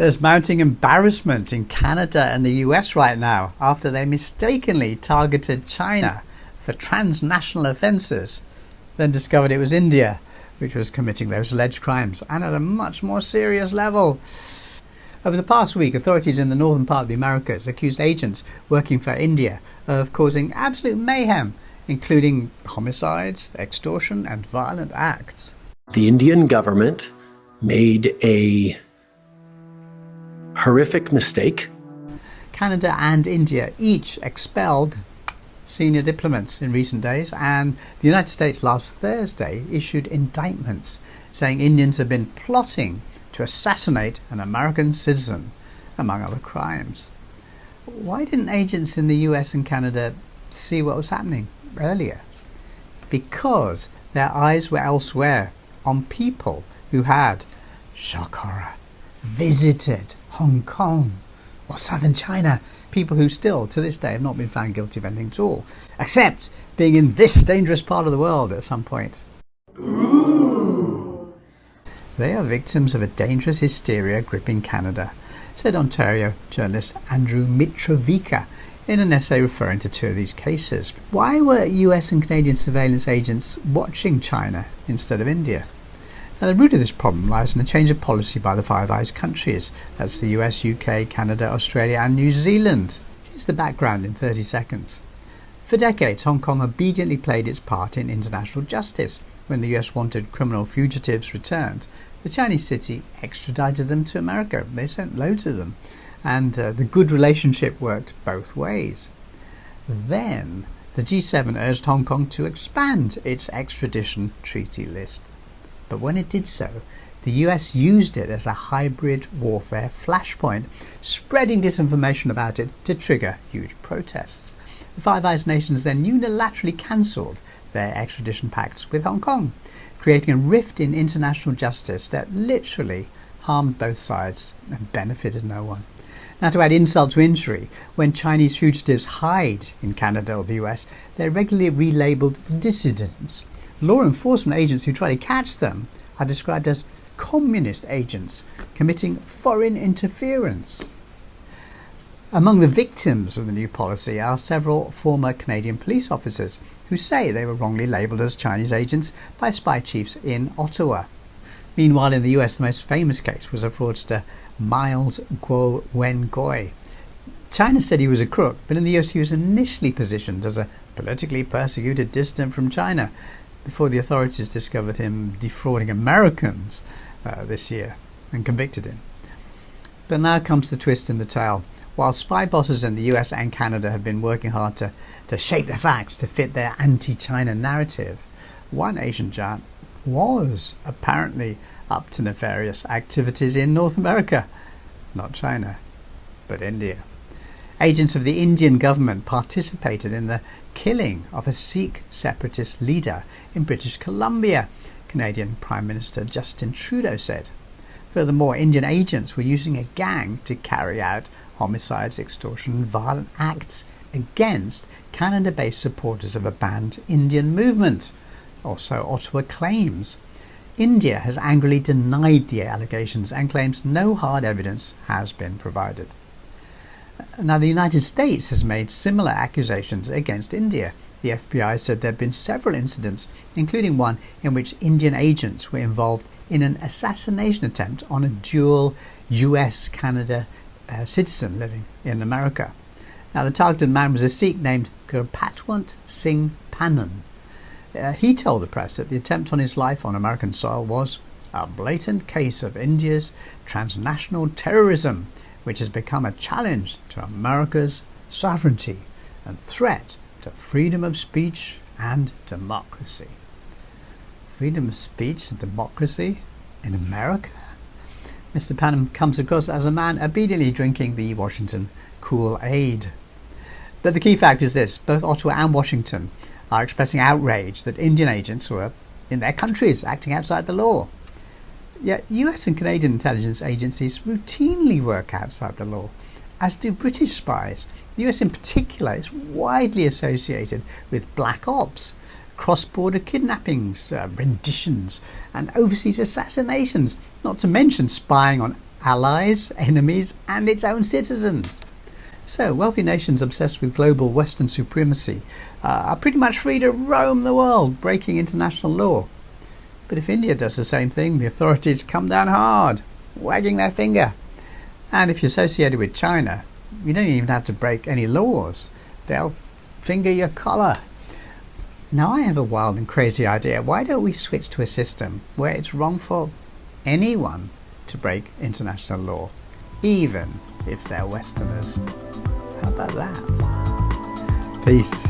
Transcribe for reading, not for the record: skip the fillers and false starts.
There's mounting embarrassment in Canada and the US right now after they mistakenly targeted China for transnational offences, then discovered it was India which was committing those alleged crimes, and at a much more serious level. Over the past week, authorities in the northern part of the Americas accused agents working for India of causing absolute mayhem, including homicides, extortion and violent acts. The Indian government made a horrific mistake. Canada and India each expelled senior diplomats in recent days, and the United States last Thursday issued indictments saying Indians have been plotting to assassinate an American citizen, among other crimes. Why didn't agents in the US and Canada see what was happening earlier? Because their eyes were elsewhere, on people who had, shock horror, visited Hong Kong or southern China, people who still to this day have not been found guilty of anything at all, except being in this dangerous part of the world at some point. Ooh. They are victims of a dangerous hysteria gripping Canada, said Ontario journalist Andrew Mitrovica in an essay referring to two of these cases. Why were US and Canadian surveillance agents watching China instead of India? Now, the root of this problem lies in a change of policy by the Five Eyes countries. That's the US, UK, Canada, Australia and New Zealand. Here's the background in 30 seconds. For decades, Hong Kong obediently played its part in international justice. When the US wanted criminal fugitives returned, the Chinese city extradited them to America. They sent loads of them. And the good relationship worked both ways. Then the G7 urged Hong Kong to expand its extradition treaty list. But when it did so, the US used it as a hybrid warfare flashpoint, spreading disinformation about it to trigger huge protests. The Five Eyes nations then unilaterally cancelled their extradition pacts with Hong Kong, creating a rift in international justice that literally harmed both sides and benefited no one. Now, to add insult to injury, when Chinese fugitives hide in Canada or the US, they're regularly relabelled dissidents. Law enforcement agents who try to catch them are described as communist agents committing foreign interference. Among the victims of the new policy are several former Canadian police officers who say they were wrongly labelled as Chinese agents by spy chiefs in Ottawa. Meanwhile, in the US, the most famous case was a fraudster, Miles Guo Wengoi. China said he was a crook, but in the US he was initially positioned as a politically persecuted dissident from China, before the authorities discovered him defrauding Americans this year and convicted him. But now comes the twist in the tale. While spy bosses in the US and Canada have been working hard to shape the facts to fit their anti-China narrative, one Asian giant was apparently up to nefarious activities in North America. Not China, but India. Agents of the Indian government participated in the killing of a Sikh separatist leader in British Columbia, Canadian Prime Minister Justin Trudeau said. Furthermore, Indian agents were using a gang to carry out homicides, extortion and violent acts against Canada-based supporters of a banned Indian movement. Also, Ottawa claims. India has angrily denied the allegations and claims no hard evidence has been provided. Now, the United States has made similar accusations against India. The FBI said there have been several incidents, including one in which Indian agents were involved in an assassination attempt on a dual US-Canada citizen living in America. Now, the targeted man was a Sikh named Gurpatwant Singh Pannan. He told the press that the attempt on his life on American soil was a blatant case of India's transnational terrorism, which has become a challenge to America's sovereignty and threat to freedom of speech and democracy. Freedom of speech and democracy in America? Mr. Pannan comes across as a man obediently drinking the Washington Kool-Aid. But the key fact is this: both Ottawa and Washington are expressing outrage that Indian agents were in their countries acting outside the law. Yet US and Canadian intelligence agencies routinely work outside the law, as do British spies. The US in particular is widely associated with black ops, cross-border kidnappings, renditions and overseas assassinations, not to mention spying on allies, enemies, and its own citizens. So, wealthy nations obsessed with global Western supremacy are pretty much free to roam the world, breaking international law. But if India does the same thing, the authorities come down hard, wagging their finger. And if you're associated with China, you don't even have to break any laws. They'll finger your collar. Now I have a wild and crazy idea. Why don't we switch to a system where it's wrong for anyone to break international law, even if they're Westerners? How about that? Peace.